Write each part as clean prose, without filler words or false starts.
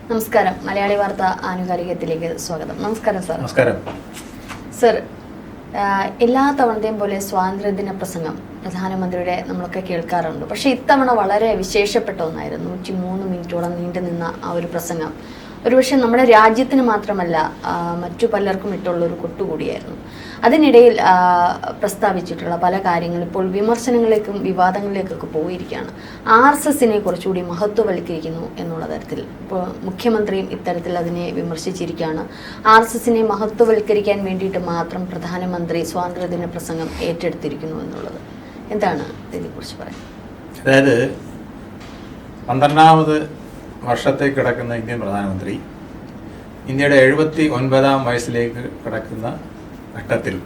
നമസ്കാരം. മലയാളി വാർത്ത ആനുകാലികത്തിലേക്ക് സ്വാഗതം. നമസ്കാരം സാർ. നമസ്കാരം സർ, എല്ലാ തവണത്തെയും പോലെ സ്വാതന്ത്ര്യദിന പ്രസംഗം പ്രധാനമന്ത്രിയുടെ നമ്മളൊക്കെ കേൾക്കാറുണ്ട്. പക്ഷേ ഇത്തവണ വളരെ വിശേഷപ്പെട്ട ഒന്നായിരുന്നു. 103 മിനിറ്റോളം നീണ്ടു നിന്ന ആ ഒരു പ്രസംഗം ഒരുപക്ഷെ നമ്മുടെ രാജ്യത്തിന് മാത്രമല്ല മറ്റു പലർക്കും ഇട്ടുള്ളൊരു കൊട്ടുകൂടിയായിരുന്നു. അതിനിടയിൽ പ്രസ്താവിച്ചിട്ടുള്ള പല കാര്യങ്ങളും ഇപ്പോൾ വിമർശനങ്ങളിലേക്കും വിവാദങ്ങളിലേക്കൊക്കെ പോയിരിക്കുകയാണ്. RSSനെ കുറച്ചുകൂടി മഹത്വവൽക്കരിക്കുന്നു എന്നുള്ള തരത്തിൽ ഇപ്പോൾ മുഖ്യമന്ത്രിയും ഇത്തരത്തിൽ അതിനെ വിമർശിച്ചിരിക്കുകയാണ്. RSSനെ മഹത്വവൽക്കരിക്കാൻ വേണ്ടിയിട്ട് മാത്രം പ്രധാനമന്ത്രി സ്വാതന്ത്ര്യദിന പ്രസംഗം ഏറ്റെടുത്തിരിക്കുന്നു എന്നുള്ളത് എന്താണ് ഇതിനെക്കുറിച്ച് പറയുന്നത്? അതായത് 12ാമത് വർഷത്തേക്ക് കിടക്കുന്ന ഇന്ത്യൻ പ്രധാനമന്ത്രി ഇന്ത്യയുടെ 79ാം വയസ്സിലേക്ക് കിടക്കുന്ന ഘട്ടത്തിൽ,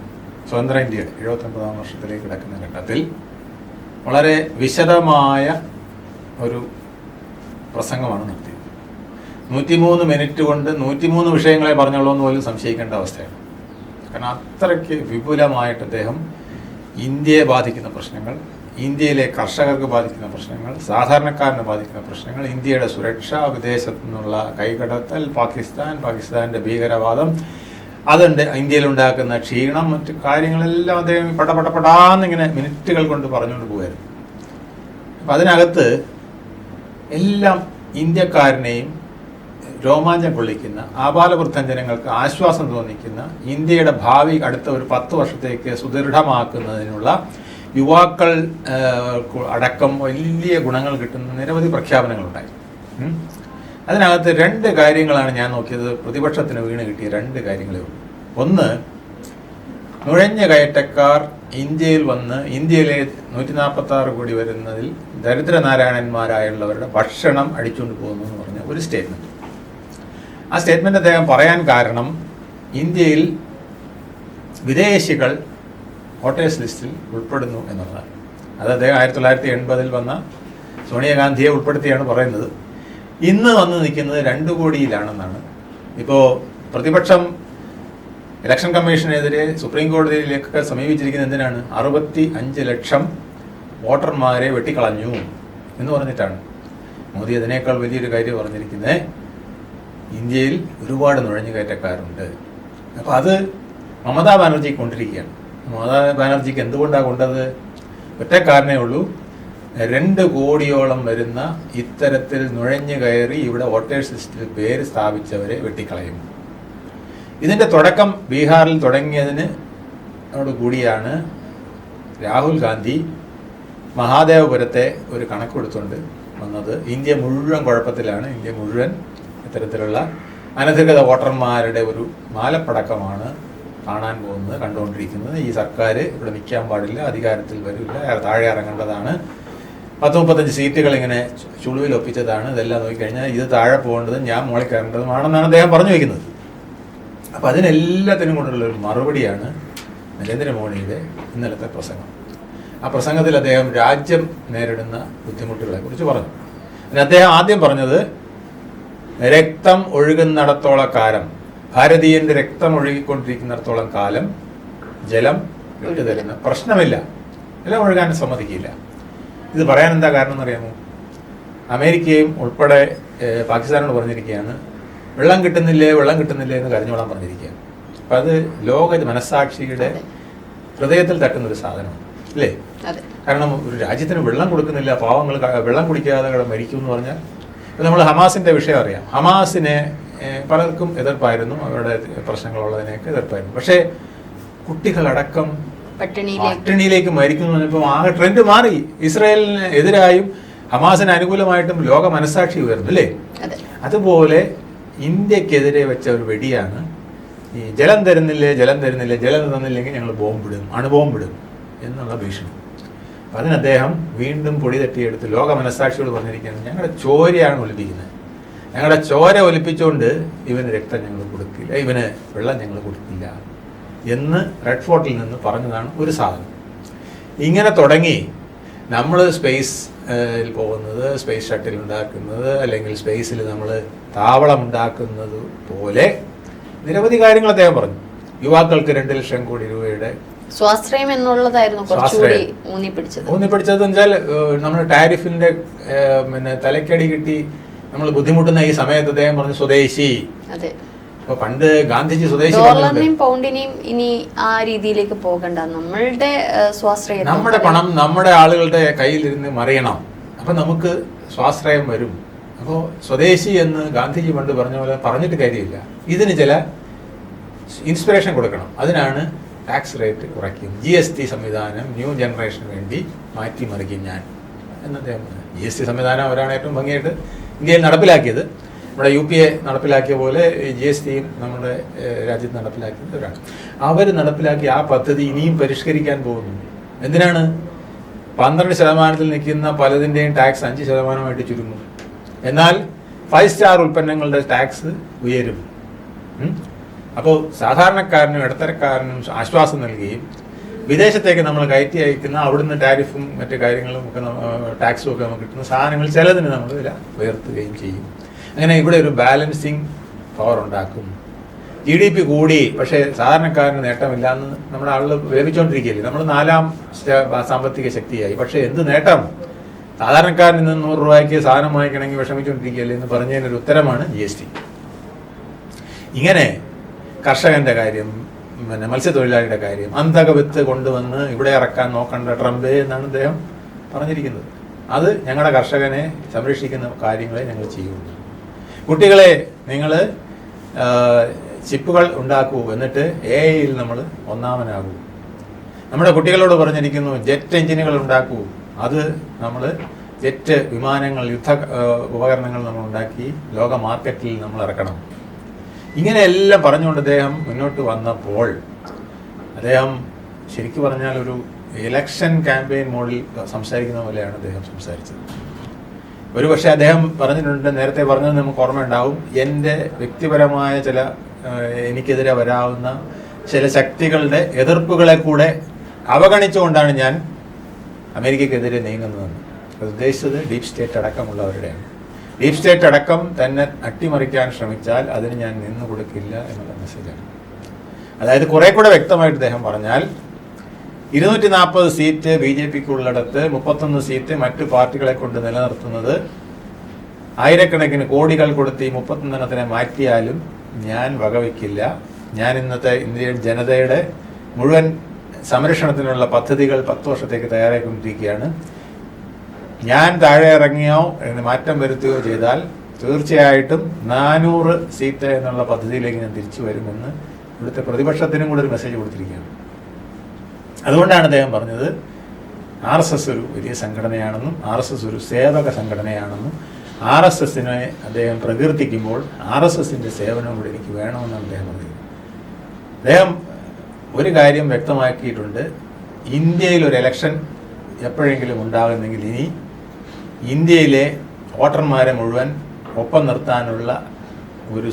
സ്വതന്ത്ര ഇന്ത്യ 79ാം വർഷത്തിലേക്ക് കിടക്കുന്ന ഘട്ടത്തിൽ വളരെ വിശദമായ ഒരു പ്രസംഗമാണ് നടത്തിയത്. 103 മിനിറ്റ് കൊണ്ട് 103 വിഷയങ്ങളെ പറഞ്ഞുള്ളൂ എന്ന് പോലും സംശയിക്കേണ്ട അവസ്ഥയാണ്. കാരണം അത്രയ്ക്ക് വിപുലമായിട്ട് അദ്ദേഹം ഇന്ത്യയെ ബാധിക്കുന്ന പ്രശ്നങ്ങൾ, ഇന്ത്യയിലെ കർഷകർക്ക് ബാധിക്കുന്ന പ്രശ്നങ്ങൾ, സാധാരണക്കാരനെ ബാധിക്കുന്ന പ്രശ്നങ്ങൾ, ഇന്ത്യയുടെ സുരക്ഷ, വിദേശത്തു നിന്നുള്ള കൈകടത്തൽ, പാകിസ്ഥാൻ്റെ ഭീകരവാദം, അതുണ്ട് ഇന്ത്യയിലുണ്ടാക്കുന്ന ക്ഷീണം, മറ്റു കാര്യങ്ങളെല്ലാം അദ്ദേഹം പടപടപടാന്നിങ്ങനെ മിനിറ്റുകൾ കൊണ്ട് പറഞ്ഞുകൊണ്ട് പോകുമായിരുന്നു. അപ്പം അതിനകത്ത് എല്ലാം ഇന്ത്യക്കാരനെയും രോമാഞ്ചം കൊള്ളിക്കുന്ന, ആപാലവൃദ്ധം ജനങ്ങൾക്ക് ആശ്വാസം തോന്നിക്കുന്ന, ഇന്ത്യയുടെ ഭാവി അടുത്ത ഒരു 10 വർഷത്തേക്ക് സുദൃഢമാക്കുന്നതിനുള്ള യുവാക്കൾ അടക്കം വലിയ ഗുണങ്ങൾ കിട്ടുന്ന നിരവധി പ്രഖ്യാപനങ്ങളുണ്ടായി. അതിനകത്ത് 2 കാര്യങ്ങളാണ് ഞാൻ നോക്കിയത്. പ്രതിപക്ഷത്തിന് വീണ് കിട്ടിയ 2 കാര്യങ്ങളേ ഉള്ളൂ. ഒന്ന്, നുഴഞ്ഞ കയറ്റക്കാർ ഇന്ത്യയിൽ വന്ന് ഇന്ത്യയിലെ 146 കോടി വരുന്നതിൽ ദരിദ്രനാരായണന്മാരായുള്ളവരുടെ ഭക്ഷണം അടിച്ചുകൊണ്ട് പോകുന്നു എന്ന് പറഞ്ഞ ഒരു സ്റ്റേറ്റ്മെൻറ്റ്. ആ സ്റ്റേറ്റ്മെൻറ്റ് അദ്ദേഹം പറയാൻ കാരണം ഇന്ത്യയിൽ വിദേശികൾ വോട്ടേഴ്സ് ലിസ്റ്റിൽ ഉൾപ്പെടുന്നു എന്നുള്ളതാണ്. അത് അദ്ദേഹം 1980 വന്ന സോണിയാഗാന്ധിയെ ഉൾപ്പെടുത്തിയാണ് പറയുന്നത്. ഇന്ന് വന്ന് നിൽക്കുന്നത് 2 കോടിയിലാണെന്നാണ്. ഇപ്പോൾ പ്രതിപക്ഷം ഇലക്ഷൻ കമ്മീഷനെതിരെ സുപ്രീം കോടതിയിലേക്കൊക്കെ സമീപിച്ചിരിക്കുന്നത് എന്തിനാണ്? 65 ലക്ഷം വോട്ടർമാരെ വെട്ടിക്കളഞ്ഞു എന്ന് പറഞ്ഞിട്ടാണ്. മോദി അതിനേക്കാൾ വലിയൊരു കാര്യം പറഞ്ഞിരിക്കുന്നത് ഇന്ത്യയിൽ ഒരുപാട് നുഴഞ്ഞുകയറ്റക്കാരുണ്ട്. അപ്പോൾ അത് മമതാ ബാനർജി കൊണ്ടിരിക്കുകയാണ്. മമതാ ബാനർജിക്ക് എന്തുകൊണ്ടാണ് കൊണ്ടത്? ഒറ്റ കാരണമേ ഉള്ളൂ, 2 കോടിയോളം വരുന്ന ഇത്തരത്തിൽ നുഴഞ്ഞു കയറി ഇവിടെ വോട്ടേഴ്സ് ലിസ്റ്റിൽ പേര് സ്ഥാപിച്ചവരെ വെട്ടിക്കളയും. ഇതിൻ്റെ തുടക്കം ബീഹാറിൽ തുടങ്ങിയതിനോട് കൂടിയാണ് രാഹുൽ ഗാന്ധി മഹാദേവപുരത്തെ ഒരു കണക്ക് കൊടുത്തുകൊണ്ട് വന്നത്. ഇന്ത്യ മുഴുവൻ കുഴപ്പത്തിലാണ്, ഇന്ത്യ മുഴുവൻ ഇത്തരത്തിലുള്ള അനധികൃത വോട്ടർമാരുടെ ഒരു മാലപ്പടക്കമാണ് കാണാൻ പോകുന്നത്, കണ്ടുകൊണ്ടിരിക്കുന്നത്. ഈ സർക്കാർ ഇവിടെ നിൽക്കാൻ പാടില്ല, അധികാരത്തിൽ വരില്ല, താഴെ ഇറങ്ങേണ്ടതാണ്, 10-35 സീറ്റുകൾ ഇങ്ങനെ ചുളുവിൽ ഒപ്പിച്ചതാണ്, ഇതെല്ലാം നോക്കിക്കഴിഞ്ഞാൽ ഇത് താഴെ പോകേണ്ടതും ഞാൻ മുകളിൽ കയറേണ്ടതുമാണെന്നാണ് അദ്ദേഹം പറഞ്ഞു വയ്ക്കുന്നത്. അപ്പോൾ അതിനെല്ലാത്തിനും കൊണ്ടുള്ള ഒരു മറുപടിയാണ് നരേന്ദ്രമോദിയുടെ ഇന്നലത്തെ പ്രസംഗം. ആ പ്രസംഗത്തിൽ അദ്ദേഹം രാജ്യം നേരിടുന്ന ബുദ്ധിമുട്ടുകളെ കുറിച്ച് പറഞ്ഞു. പിന്നെ അദ്ദേഹം ആദ്യം പറഞ്ഞത് രക്തം ഒഴുകുന്നിടത്തോളം കാലം, ഭാരതീയന്റെ രക്തം ഒഴുകിക്കൊണ്ടിരിക്കുന്നിടത്തോളം കാലം ജലം വിട്ടുതരുന്ന പ്രശ്നമില്ല, ജലം ഒഴുകാൻ സമ്മതിക്കില്ല. ഇത് പറയാൻ എന്താ കാരണം എന്നറിയാമോ? അമേരിക്കയും ഉൾപ്പെടെ പാകിസ്ഥാനോട് പറഞ്ഞിരിക്കുകയാണ് വെള്ളം കിട്ടുന്നില്ലേ എന്ന് കരഞ്ഞോളാൻ പറഞ്ഞിരിക്കുകയാണ്. അപ്പം അത് ലോക മനസ്സാക്ഷിയുടെ ഹൃദയത്തിൽ തട്ടുന്നൊരു സാധനമാണ് അല്ലേ? കാരണം ഒരു രാജ്യത്തിന് വെള്ളം കൊടുക്കുന്നില്ല, പാവങ്ങൾ വെള്ളം കുടിക്കാതെ മരിക്കും എന്ന് പറഞ്ഞാൽ, നമ്മൾ ഹമാസിൻ്റെ വിഷയം അറിയാം. ഹമാസിനെ പലർക്കും എതിർപ്പായിരുന്നു, അവരുടെ പ്രശ്നങ്ങളുള്ളതിനെയൊക്കെ എതിർപ്പായിരുന്നു. പക്ഷേ കുട്ടികളടക്കം പട്ടിണിയിലേക്ക് മരിക്കുന്നു പറഞ്ഞപ്പോൾ ആകെ ട്രെൻഡ് മാറി. ഇസ്രായേലിന് എതിരായും ഹമാസിന് അനുകൂലമായിട്ടും ലോക മനസ്സാക്ഷി ഉയർന്നു അല്ലേ? അതുപോലെ ഇന്ത്യക്കെതിരെ വെച്ച ഒരു വെടിയാണ് ഈ ജലം തരുന്നില്ലേ, ജലം തന്നില്ലെങ്കിൽ ഞങ്ങൾ ബോംബിടും, അണുബോംബിടും എന്നുള്ള ഭീഷണി. അപ്പം അതിന് അദ്ദേഹം വീണ്ടും പൊടി തട്ടിയെടുത്ത് ലോക മനസ്സാക്ഷിയോട് പറഞ്ഞിരിക്കുന്നത് ഞങ്ങളുടെ ചോരയാണ് ഒലിപ്പിക്കുന്നത്, ഞങ്ങളുടെ ചോര ഒലിപ്പിച്ചുകൊണ്ട് ഇവന് രക്തം ഞങ്ങൾ കൊടുക്കില്ല, ഇവന് വെള്ളം ഞങ്ങൾ കൊടുക്കില്ല എന്ന് റെഡ് ഫോർട്ടിൽ നിന്ന് പറഞ്ഞതാണ് ഒരു സാധനം. ഇങ്ങനെ തുടങ്ങി നമ്മൾ സ്പേസിൽ പോകുന്നത്, സ്പേസ് ഷട്ടിൽ ഉണ്ടാക്കുന്നത്, അല്ലെങ്കിൽ സ്പേസിൽ നമ്മൾ താവളം ഉണ്ടാക്കുന്നത് പോലെ നിരവധി കാര്യങ്ങൾ അദ്ദേഹം പറഞ്ഞു. യുവാക്കൾക്ക് 2 ലക്ഷം കോടി രൂപയുടെ സ്വാശ്രയം എന്നുള്ളതായിരുന്നു കുറച്ചുകൂടി ഊന്നിപ്പിടിച്ചത്. വെച്ചാൽ നമ്മുടെ ടാരിഫിന്റെ പിന്നെ തലക്കടി കിട്ടി നമ്മൾ ബുദ്ധിമുട്ടുന്ന ഈ സമയത്ത് അദ്ദേഹം പറഞ്ഞു സ്വദേശി. അതെ. അപ്പൊ പണ്ട് ഗാന്ധിജി സ്വദേശി ഡോളറിനെയും പൗണ്ടിനെയും ഇനി ആ രീതിയിലേക്ക് പോകണ്ട, നമ്മളുടെ സ്വാശ്രയം, നമ്മുടെ പണം നമ്മുടെ ആളുകളുടെ കയ്യിലിരുന്ന് മറിയണം, അപ്പൊ നമുക്ക് സ്വാശ്രയം വരും. അപ്പോൾ സ്വദേശി എന്ന് ഗാന്ധിജി പണ്ട് പറഞ്ഞ പോലെ പറഞ്ഞിട്ട് കാര്യമില്ല. ഇതിന് ചില ഇൻസ്പിറേഷൻ കൊടുക്കണം. അതിനാണ് ടാക്സ് റേറ്റ് കുറയ്ക്കും, GST സംവിധാനം ന്യൂ ജനറേഷന് വേണ്ടി മാറ്റിമറിക്കും ഞാൻ എന്ന് അദ്ദേഹം പറഞ്ഞു. GST സംവിധാനം അവരാണ് ഏറ്റവും ഭംഗിയായിട്ട് ഇന്ത്യയിൽ നടപ്പിലാക്കിയത്. നമ്മുടെ UPA നടപ്പിലാക്കിയ പോലെ GSTയും നമ്മുടെ രാജ്യത്ത് നടപ്പിലാക്കിയവരാണ്. അവർ നടപ്പിലാക്കിയ ആ പദ്ധതി ഇനിയും പരിഷ്കരിക്കാൻ പോകുന്നു. എന്തിനാണ്? 12% നിൽക്കുന്ന പലതിൻ്റെയും ടാക്സ് 5% ചുരുങ്ങും. എന്നാൽ 5 സ്റ്റാർ ഉൽപ്പന്നങ്ങളുടെ ടാക്സ് ഉയരും. അപ്പോൾ സാധാരണക്കാരനും ഇടത്തരക്കാരനും ആശ്വാസം നൽകുകയും വിദേശത്തേക്ക് നമ്മൾ കയറ്റി അയക്കുന്ന അവിടുന്ന് ടാരിഫും മറ്റു കാര്യങ്ങളും ഒക്കെ ടാക്സും ഒക്കെ നമുക്ക് കിട്ടുന്ന സാധനങ്ങൾ ചിലതിന് നമ്മൾ വില ഉയർത്തുകയും ചെയ്യും. അങ്ങനെ ഇവിടെ ഒരു ബാലൻസിങ് പവർ ഉണ്ടാക്കും. GDP കൂടി, പക്ഷേ സാധാരണക്കാരന് നേട്ടമില്ല എന്ന് നമ്മുടെ ആളുകൾ വിലപിച്ചുകൊണ്ടിരിക്കുകയില്ലേ. നമ്മൾ 4ാം സാമ്പത്തിക ശക്തിയായി, പക്ഷേ എന്ത് നേട്ടം? സാധാരണക്കാരന് ഇന്ന് 100 രൂപയ്ക്ക് സാധനം വാങ്ങിക്കണമെങ്കിൽ വിഷമിച്ചുകൊണ്ടിരിക്കുകയല്ലേ എന്ന് പറഞ്ഞതിനൊരു ഉത്തരമാണ് GST. ഇങ്ങനെ കർഷകന്റെ കാര്യം, പിന്നെ മത്സ്യത്തൊഴിലാളിയുടെ കാര്യം, അന്ധക വിത്ത് കൊണ്ടുവന്ന് ഇവിടെ ഇറക്കാൻ നോക്കണ്ട ട്രംപേ എന്നാണ് അദ്ദേഹം പറഞ്ഞിരിക്കുന്നത്. അത് ഞങ്ങളുടെ കർഷകനെ സംരക്ഷിക്കുന്ന കാര്യങ്ങളെ ഞങ്ങൾ ചെയ്യുള്ളൂ. കുട്ടികളെ നിങ്ങൾ ചിപ്പുകൾ ഉണ്ടാക്കൂ, എന്നിട്ട് AI-യിൽ നമ്മൾ ഒന്നാമനാകൂ. നമ്മുടെ കുട്ടികളോട് പറഞ്ഞിരിക്കുന്നു ജെറ്റ് എഞ്ചിനുകൾ ഉണ്ടാക്കൂ, അത് നമ്മൾ ജെറ്റ് വിമാനങ്ങൾ, യുദ്ധ ഉപകരണങ്ങൾ നമ്മൾ ഉണ്ടാക്കി ലോക മാർക്കറ്റിൽ നമ്മൾ ഇറക്കണം. ഇങ്ങനെയെല്ലാം പറഞ്ഞുകൊണ്ട് അദ്ദേഹം മുന്നോട്ട് വന്നപ്പോൾ അദ്ദേഹം ശരിക്കും പറഞ്ഞാൽ ഒരു ഇലക്ഷൻ ക്യാമ്പയിൻ മോഡിൽ സംസാരിക്കുന്ന പോലെയാണ് അദ്ദേഹം സംസാരിച്ചത്. ഒരുപക്ഷെ അദ്ദേഹം പറഞ്ഞിട്ടുണ്ട്, നേരത്തെ പറഞ്ഞത് നമുക്ക് ഓർമ്മയുണ്ടാവും, എൻ്റെ വ്യക്തിപരമായ ചില എനിക്കെതിരെ വരാവുന്ന ചില ശക്തികളുടെ എതിർപ്പുകളെ കൂടെ അവഗണിച്ചുകൊണ്ടാണ് ഞാൻ അമേരിക്കക്കെതിരെ നീങ്ങുന്നതെന്ന്. അത് ഉദ്ദേശിച്ചത് ഡീപ് സ്റ്റേറ്റ് അടക്കമുള്ളവരുടെയാണ്. ഡീപ് സ്റ്റേറ്റ് അടക്കം തന്നെ അട്ടിമറിക്കാൻ ശ്രമിച്ചാൽ അതിന് ഞാൻ നിന്നു കൊടുക്കില്ല എന്നുള്ള മെസ്സേജാണ്. അതായത് കുറെ കൂടെ വ്യക്തമായിട്ട് അദ്ദേഹം പറഞ്ഞാൽ 240 സീറ്റ് BJPക്കുള്ളിടത്ത് 31 സീറ്റ് മറ്റു പാർട്ടികളെ കൊണ്ട് നിലനിർത്തുന്നത് ആയിരക്കണക്കിന് കോടികൾ കൊടുത്ത് ഈ 31 മാറ്റിയാലും ഞാൻ വകവയ്ക്കില്ല. ഞാൻ ഇന്നത്തെ ഇന്ത്യൻ ജനതയുടെ മുഴുവൻ സംരക്ഷണത്തിനുള്ള പദ്ധതികൾ 10 വർഷത്തേക്ക് തയ്യാറാക്കിക്കൊണ്ടിരിക്കുകയാണ്. ഞാൻ താഴെ ഇറങ്ങിയോ മാറ്റം വരുത്തുകയോ ചെയ്താൽ തീർച്ചയായിട്ടും 400 സീറ്റ് എന്നുള്ള പദ്ധതിയിലേക്ക് ഞാൻ തിരിച്ചു വരുമെന്ന് ഇവിടുത്തെ പ്രതിപക്ഷത്തിനും കൂടെ ഒരു മെസ്സേജ് കൊടുത്തിരിക്കുകയാണ്. അതുകൊണ്ടാണ് അദ്ദേഹം പറഞ്ഞത് RSS ഒരു വലിയ സംഘടനയാണെന്നും RSS ഒരു സേവക സംഘടനയാണെന്നും RSSനെ അദ്ദേഹം പ്രകീർത്തിക്കുമ്പോൾ RSSന്റെ സേവനം കൂടി എനിക്ക് വേണമെന്നാണ് അദ്ദേഹം പറഞ്ഞത്. അദ്ദേഹം ഒരു കാര്യം വ്യക്തമാക്കിയിട്ടുണ്ട്, ഇന്ത്യയിൽ ഒരു ഇലക്ഷൻ എപ്പോഴെങ്കിലും ഉണ്ടാകുന്നെങ്കിൽ ഇനി ഇന്ത്യയിലെ വോട്ടർമാരെ മുഴുവൻ ഒപ്പം നിർത്താനുള്ള ഒരു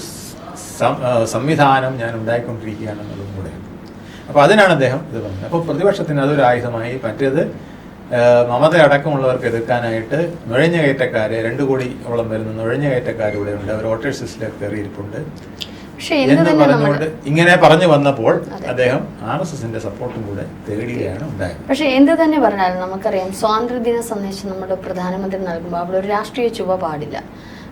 സംവിധാനം ഞാൻ ഉണ്ടായിക്കൊണ്ടിരിക്കുകയാണെന്നുള്ളതും കൂടെയാണ്. അപ്പോൾ അതിനാണ് അദ്ദേഹം ഇത് പറഞ്ഞത്. അപ്പോൾ പ്രതിപക്ഷത്തിന് അതൊരു ആയുധമായി. മറ്റേത് മമത അടക്കമുള്ളവർക്ക് എതിർക്കാനായിട്ട് നുഴഞ്ഞുകയറ്റക്കാരെ 2 കോടിയോളം വരുന്ന നുഴഞ്ഞുകയറ്റക്കാരിവിടെ ഉണ്ട്, അവർ വോട്ടേഴ്സ് ലിസ്റ്റിലേക്ക് കയറിയിരിപ്പുണ്ട് എന്ന് പറഞ്ഞുകൊണ്ട് ഇങ്ങനെ പറഞ്ഞു വന്നപ്പോൾ അദ്ദേഹം RSSന്റെ സപ്പോർട്ടും കൂടെ തേടുകയാണ് ഉണ്ടായത്. പക്ഷെ എന്ത് തന്നെ പറഞ്ഞാലും നമുക്കറിയാം, സ്വാതന്ത്ര്യദിന സന്ദേശം നമ്മുടെ പ്രധാനമന്ത്രി നൽകുമ്പോൾ അവിടെ ഒരു രാഷ്ട്രീയ ചുവ പാടില്ല.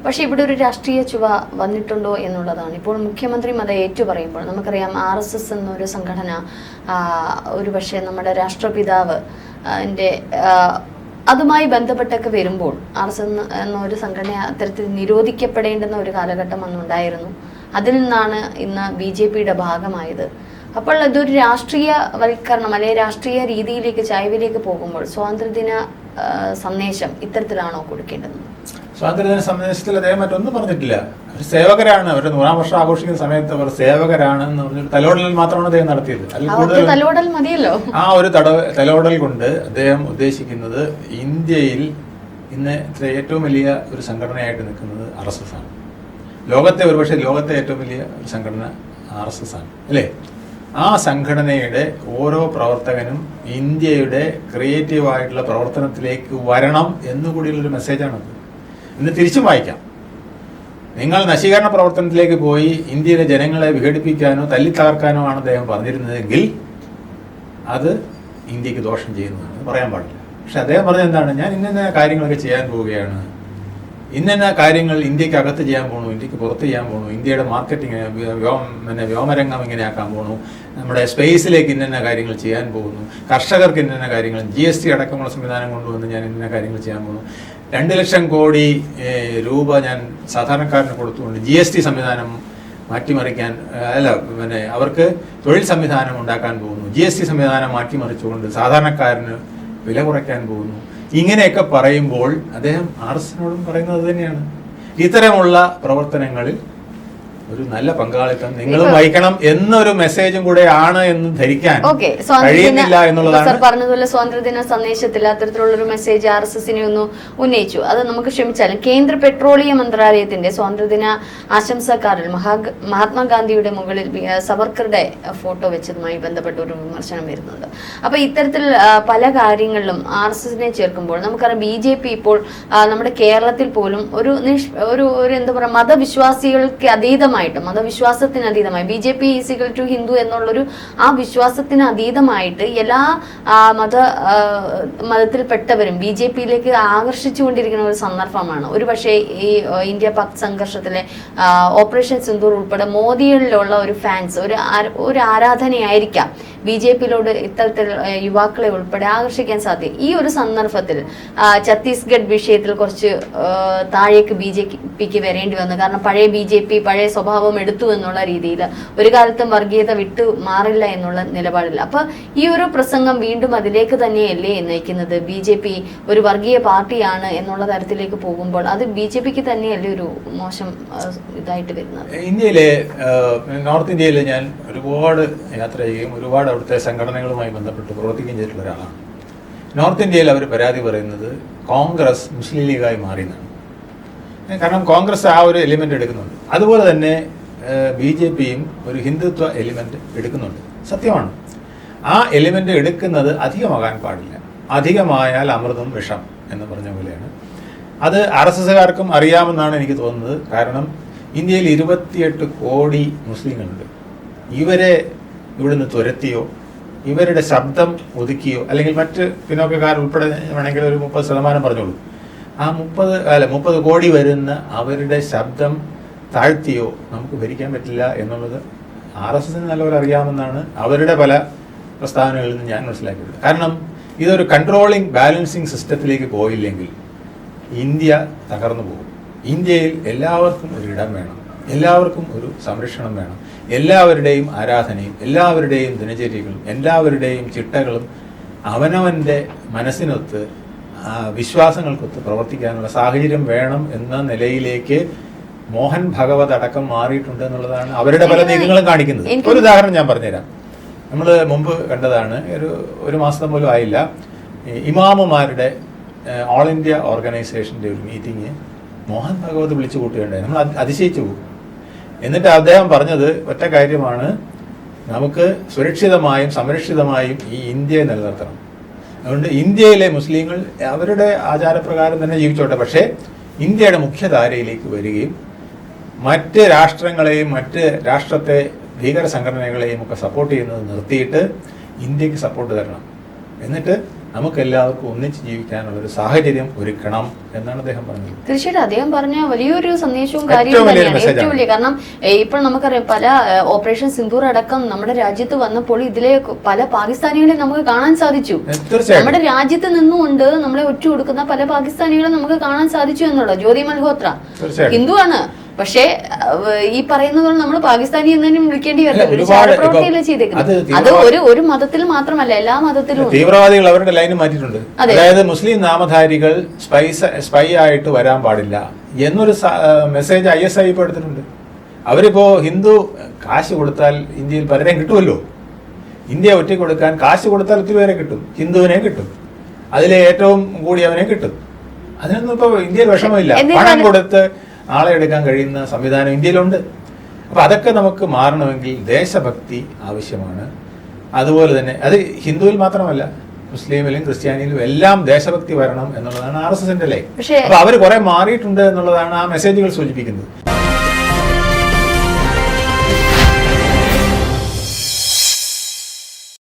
പക്ഷെ ഇവിടെ ഒരു രാഷ്ട്രീയ ചുവ വന്നിട്ടുണ്ടോ എന്നുള്ളതാണ്. ഇപ്പോൾ മുഖ്യമന്ത്രിയും അത് ഏറ്റുപറയുമ്പോൾ നമുക്കറിയാം RSS എന്നൊരു സംഘടന ഒരു പക്ഷേ നമ്മുടെ രാഷ്ട്രപിതാവ് അതുമായി ബന്ധപ്പെട്ടൊക്കെ വരുമ്പോൾ RSS എന്നൊരു സംഘടന അത്തരത്തിൽ നിരോധിക്കപ്പെടേണ്ടുന്ന ഒരു കാലഘട്ടം അന്നുണ്ടായിരുന്നു. അതിൽ നിന്നാണ് ഇന്ന് BJPയുടെ ഭാഗമായത്. അപ്പോൾ അതൊരു രാഷ്ട്രീയവൽക്കരണം അല്ലെങ്കിൽ രാഷ്ട്രീയ രീതിയിലേക്ക് ചായ്വിലേക്ക് പോകുമ്പോൾ സ്വാതന്ത്ര്യദിന സന്ദേശം ഇത്തരത്തിലാണോ കൊടുക്കേണ്ടത്? സ്വാതന്ത്ര്യദിന സന്ദേശത്തിൽ അദ്ദേഹം മറ്റൊന്നും പറഞ്ഞിട്ടില്ല. അവർ സേവകരാണ്, അവരുടെ 100-ാം വർഷം ആഘോഷിക്കുന്ന സമയത്ത് അവർ സേവകരാണ് എന്ന് പറഞ്ഞൊരു തലോടൽ മാത്രമാണ് അദ്ദേഹം നടത്തിയത്. തലോടൽ മതിയല്ലോ. ആ ഒരു തലോടൽ കൊണ്ട് അദ്ദേഹം ഉദ്ദേശിക്കുന്നത് ഇന്ത്യയിൽ ഇന്ന് ഏറ്റവും വലിയ ഒരു സംഘടനയായിട്ട് നിൽക്കുന്നത് RSS ആണ്. ഒരുപക്ഷെ ലോകത്തെ ഏറ്റവും വലിയ ഒരു സംഘടന RSS ആണ്, അല്ലേ? ആ സംഘടനയുടെ ഓരോ പ്രവർത്തകനും ഇന്ത്യയുടെ ക്രിയേറ്റീവായിട്ടുള്ള പ്രവർത്തനത്തിലേക്ക് വരണം എന്നുകൂടിയുള്ളൊരു മെസ്സേജാണത്. ഇന്ന് തിരിച്ചും വായിക്കാം. നിങ്ങൾ നശീകരണ പ്രവർത്തനത്തിലേക്ക് പോയി ഇന്ത്യയിലെ ജനങ്ങളെ വിഘടിപ്പിക്കാനോ തല്ലിത്തകർക്കാനോ ആണ് അദ്ദേഹം പറഞ്ഞിരുന്നതെങ്കിൽ അത് ഇന്ത്യക്ക് ദോഷം ചെയ്യുന്നതാണ്, പറയാൻ പാടില്ല. പക്ഷെ അദ്ദേഹം പറഞ്ഞത് എന്താണ്, ഞാൻ ഇന്ന കാര്യങ്ങളൊക്കെ ചെയ്യാൻ പോവുകയാണ്, ഇന്ന കാര്യങ്ങൾ ഇന്ത്യക്ക് അകത്ത് ചെയ്യാൻ പോകണു, ഇന്ത്യക്ക് പുറത്ത് ചെയ്യാൻ പോകണു, ഇന്ത്യയുടെ മാർക്കറ്റിംഗ് പിന്നെ വ്യോമരംഗം ഇങ്ങനെ ആക്കാൻ പോകണു, നമ്മുടെ സ്പേസിലേക്ക് ഇന്ന കാര്യങ്ങൾ ചെയ്യാൻ പോകുന്നു, കർഷകർക്ക് ഇന്ന കാര്യങ്ങൾ GST അടക്കമുള്ള സംവിധാനം കൊണ്ടുവന്ന് ഞാൻ ഇന്ന കാര്യങ്ങൾ ചെയ്യാൻ പോകുന്നു, 2 ലക്ഷം കോടി രൂപ ഞാൻ സാധാരണക്കാരന് കൊടുത്തുകൊണ്ട് GST സംവിധാനം മാറ്റിമറിക്കാൻ പിന്നെ അവർക്ക് തൊഴിൽ സംവിധാനം ഉണ്ടാക്കാൻ പോകുന്നു, GST സംവിധാനം മാറ്റിമറിച്ചുകൊണ്ട് സാധാരണക്കാരന് വില കുറയ്ക്കാൻ പോകുന്നു. ഇങ്ങനെയൊക്കെ പറയുമ്പോൾ അദ്ദേഹം RSSനോടും പറയുന്നത് തന്നെയാണ്, ഇത്തരമുള്ള പ്രവർത്തനങ്ങളിൽ ഒരു നല്ല പങ്കാളിത്തം നിങ്ങളും വഹിക്കണം എന്നൊരു മെസ്സേജും കൂടെ ആണ് എന്ന് ധരിക്കാൻ കഴിയുന്നില്ല എന്നുള്ളതാണ്. പറഞ്ഞതുപോലെ സ്വാതന്ത്ര്യദിന സന്ദേശത്തിൽ അത്തരത്തിലുള്ള ഒരു മെസ്സേജ് RSSനെ ഒന്ന് ഉന്നയിച്ചു. അത് നമുക്ക് ക്ഷമിച്ചാലും കേന്ദ്ര പെട്രോളിയം മന്ത്രാലയത്തിന്റെ സ്വാതന്ത്ര്യദിന ആശംസാ കാർഡിൽ മഹാത്മാഗാന്ധിയുടെ മുകളിൽ സവർക്കറുടെ ഫോട്ടോ വെച്ചതുമായി ബന്ധപ്പെട്ട ഒരു വിമർശനം വരുന്നുണ്ട്. അപ്പൊ ഇത്തരത്തിൽ പല കാര്യങ്ങളിലും RSSനെ ചേർക്കുമ്പോൾ നമുക്കറിയാം BJP ഇപ്പോൾ നമ്മുടെ കേരളത്തിൽ പോലും ഒരു എന്താ പറയുക മതവിശ്വാസികൾക്ക് അതീതമായി മതവിശ്വാസത്തിന് അതീതമായി BJP ഈസിക്കൽ ടു ഹിന്ദു എന്നുള്ളൊരു ആ വിശ്വാസത്തിന് അതീതമായിട്ട് എല്ലാ മതത്തിൽപ്പെട്ടവരും BJPയിലേക്ക് ആകർഷിച്ചുകൊണ്ടിരിക്കുന്ന ഒരു സന്ദർഭമാണ്. ഒരു പക്ഷേ ഈ ഇന്ത്യ പാക് സംഘർഷത്തിലെ ഓപ്പറേഷൻ സിന്ദൂർ ഉൾപ്പെടെ മോദിയിലുള്ള ഒരു ഫാൻസ് ഒരു ആരാധനയായിരിക്കാം BJPയിലോട് ഇത്തരത്തിൽ യുവാക്കളെ ഉൾപ്പെടെ ആകർഷിക്കാൻ സാധ്യത. ഈ ഒരു സന്ദർഭത്തിൽ ഛത്തീസ്ഗഡ് വിഷയത്തിൽ കുറച്ച് താഴേക്ക് BJPക്ക് വരേണ്ടി വന്നു. കാരണം പഴയ BJP പഴയ സ്വഭാവം എടുത്തു എന്നുള്ള രീതിയിൽ ഒരു കാലത്തും വർഗീയത വിട്ടു മാറില്ല എന്നുള്ള നിലപാടില്ല. അപ്പൊ ഈ ഒരു പ്രസംഗം വീണ്ടും അതിലേക്ക് തന്നെയല്ലേ നയിക്കുന്നത്? BJP ഒരു വർഗീയ പാർട്ടിയാണ് എന്നുള്ള തരത്തിലേക്ക് പോകുമ്പോൾ അത് BJPക്ക് തന്നെയല്ലേ ഒരു മോശം ഇതായിട്ട് വരുന്നത്? ഇന്ത്യയിലെ നോർത്ത് ഇന്ത്യയിൽ ഞാൻ ഒരുപാട് യാത്ര ചെയ്യുകയും ഒരുപാട് അവിടുത്തെ സംഘടനകളുമായി ബന്ധപ്പെട്ട് പ്രവർത്തിക്കുകയും ചെയ്തിട്ടുള്ള ഒരാളാണ്. നോർത്ത് ഇന്ത്യയിൽ അവർ പരാതി പറയുന്നത് കോൺഗ്രസ് മുസ്ലിം ലീഗായി മാറിയെന്നാണ്. കാരണം കോൺഗ്രസ് ആ ഒരു എലിമെന്റ് എടുക്കുന്നുണ്ട്. അതുപോലെ തന്നെ BJPയും ഒരു ഹിന്ദുത്വ എലിമെന്റ് എടുക്കുന്നുണ്ട്. സത്യമാണ്, ആ എലിമെന്റ് എടുക്കുന്നത് അധികമാകാൻ പാടില്ല. അധികമായാൽ അമൃതം വിഷം എന്ന് പറഞ്ഞ പോലെയാണ്. അത് RSSകാർക്കും അറിയാമെന്നാണ് എനിക്ക് തോന്നുന്നത്. കാരണം ഇന്ത്യയിൽ 28 കോടി മുസ്ലിങ്ങളുണ്ട്. ഇവരെ ഇവിടുന്ന് തുരത്തിയോ ഇവരുടെ ശബ്ദം ഒതുക്കിയോ അല്ലെങ്കിൽ മറ്റ് പിന്നോക്കക്കാർ ഉൾപ്പെടെ വേണമെങ്കിൽ ഒരു 30% പറഞ്ഞോളൂ, ആ 30 കോടി വരുന്ന അവരുടെ ശബ്ദം താഴ്ത്തിയോ നമുക്ക് ഭരിക്കാൻ പറ്റില്ല എന്നുള്ളത് RSSന് നല്ലപോലെ അറിയാമെന്നാണ് അവരുടെ പല പ്രസ്താവനകളിൽ നിന്ന് ഞാൻ മനസ്സിലാക്കിയത്. കാരണം ഇതൊരു കൺട്രോളിങ് ബാലൻസിങ് സിസ്റ്റത്തിലേക്ക് പോയില്ലെങ്കിൽ ഇന്ത്യ തകർന്നു പോകും. ഇന്ത്യയിൽ എല്ലാവർക്കും ഒരു ഇടം വേണം, എല്ലാവർക്കും ഒരു സംരക്ഷണം വേണം, എല്ലാവരുടെയും ആരാധനയും എല്ലാവരുടെയും ദിനചര്യകളും എല്ലാവരുടെയും ചിട്ടകളും അവനവൻ്റെ മനസ്സിനൊത്ത് വിശ്വാസങ്ങൾക്കൊത്ത് പ്രവർത്തിക്കാനുള്ള സാഹചര്യം വേണം എന്ന നിലയിലേക്ക് മോഹൻ ഭഗവത് അടക്കം മാറിയിട്ടുണ്ട് എന്നുള്ളതാണ് അവരുടെ പല നീക്കങ്ങളും കാണിക്കുന്നത്. ഒരു ഉദാഹരണം ഞാൻ പറഞ്ഞുതരാം. നമ്മൾ മുമ്പ് കണ്ടതാണ്, ഒരു മാസം പോലും ആയില്ല, ഇമാമുമാരുടെ ഓൾ ഇന്ത്യ ഓർഗനൈസേഷൻ്റെ ഒരു മീറ്റിംഗ് മോഹൻ ഭഗവത് വിളിച്ചു കൂട്ടുകയുണ്ടായി. നമ്മൾ അതിശയിച്ചു പോകും. എന്നിട്ട് അദ്ദേഹം പറഞ്ഞത് ഒറ്റ കാര്യമാണ്, നമുക്ക് സുരക്ഷിതമായും സംരക്ഷിതമായും ഈ ഇന്ത്യയെ നിലനിർത്തണം. അതുകൊണ്ട് ഇന്ത്യയിലെ മുസ്ലിങ്ങൾ അവരുടെ ആചാരപ്രകാരം തന്നെ ജീവിച്ചോട്ടെ, പക്ഷേ ഇന്ത്യയുടെ മുഖ്യധാരയിലേക്ക് വരികയും മറ്റ് രാഷ്ട്രങ്ങളെയും മറ്റ് രാഷ്ട്രത്തെ ഭീകര സംഘടനകളെയും ഒക്കെ സപ്പോർട്ട് ചെയ്യുന്നത് നിർത്തിയിട്ട് ഇന്ത്യക്ക് സപ്പോർട്ട് തരണം, എന്നിട്ട് നമുക്ക് എല്ലാവർക്കും ഒന്നിച്ച് ജീവിക്കാനുള്ള ഒരു സാഹചര്യം ഒരുക്കണം എന്നാണ് അദ്ദേഹം പറഞ്ഞത്. തീർച്ചയായിട്ടും അദ്ദേഹം പറഞ്ഞ വലിയൊരു സന്ദേശവും കാര്യവും തന്നെയാണ്, ഏറ്റവും വലിയ. കാരണം ഇപ്പോൾ നമുക്കറിയാം പല ഓപ്പറേഷൻ സിന്ദൂർ അടക്കം നമ്മുടെ രാജ്യത്ത് വന്നപ്പോൾ ഇതിലെ പല പാകിസ്ഥാനികളെ നമുക്ക് കാണാൻ സാധിച്ചു. നമ്മുടെ രാജ്യത്ത് നിന്നുകൊണ്ട് നമ്മളെ ഒറ്റ കൊടുക്കുന്ന പല പാകിസ്ഥാനികളെ നമുക്ക് കാണാൻ സാധിച്ചു എന്നുള്ളത്. ജ്യോതി മൽഹോത്ര ഹിന്ദുവാണ്, പക്ഷേ ഈ പറയുന്നത് നമ്മൾ പാകിസ്ഥാനി എന്ന് തന്നെ വിളിക്കേണ്ടി വരില്ല. പ്രവൃത്തിയല്ലേ ചെയ്തേക്കുന്നത്. അത് ഒരു മതത്തിൽ മാത്രമല്ല, എല്ലാ മതത്തിലും തീവ്രവാദികൾ അവരുടെ ലൈന് മാറ്റിയിട്ടുണ്ട്. അതായത് മുസ്ലിം നാമധാരികൾ സ്പൈ ആയിട്ട് വരാൻ പാടില്ല എന്നൊരു മെസ്സേജ് ISI ഇപ്പോൾ എടുത്തിട്ടുണ്ട്. അവരിപ്പോ ഹിന്ദു കാശ് കൊടുത്താൽ ഇന്ത്യയിൽ പലരെയും കിട്ടുമല്ലോ. ഇന്ത്യ ഒറ്റ കൊടുക്കാൻ കാശ് കൊടുത്താൽ ഒത്തിരി പേരെ കിട്ടും, ഹിന്ദുവിനെ കിട്ടും, അതിലെ ഏറ്റവും കൂടിയവനെ കിട്ടും. അതിനൊന്നും ഇപ്പൊ ഇന്ത്യയിൽ വിഷമമില്ല. പണം കൊടുത്ത് ആളെ എടുക്കാൻ കഴിയുന്ന സംവിധാനം ഇന്ത്യയിലുണ്ട്. അപ്പൊ അതൊക്കെ നമുക്ക് മാറണമെങ്കിൽ ദേശഭക്തി ആവശ്യമാണ്. അതുപോലെ തന്നെ അത് ഹിന്ദുവിൽ മാത്രമല്ല, മുസ്ലിമിലും ക്രിസ്ത്യാനിയിലും എല്ലാം ദേശഭക്തി വരണം എന്നുള്ളതാണ് RSSന്റെ ലൈൻ. അപ്പൊ അവർ കുറെ മാറിയിട്ടുണ്ട് എന്നുള്ളതാണ് ആ മെസ്സേജുകൾ സൂചിപ്പിക്കുന്നത്.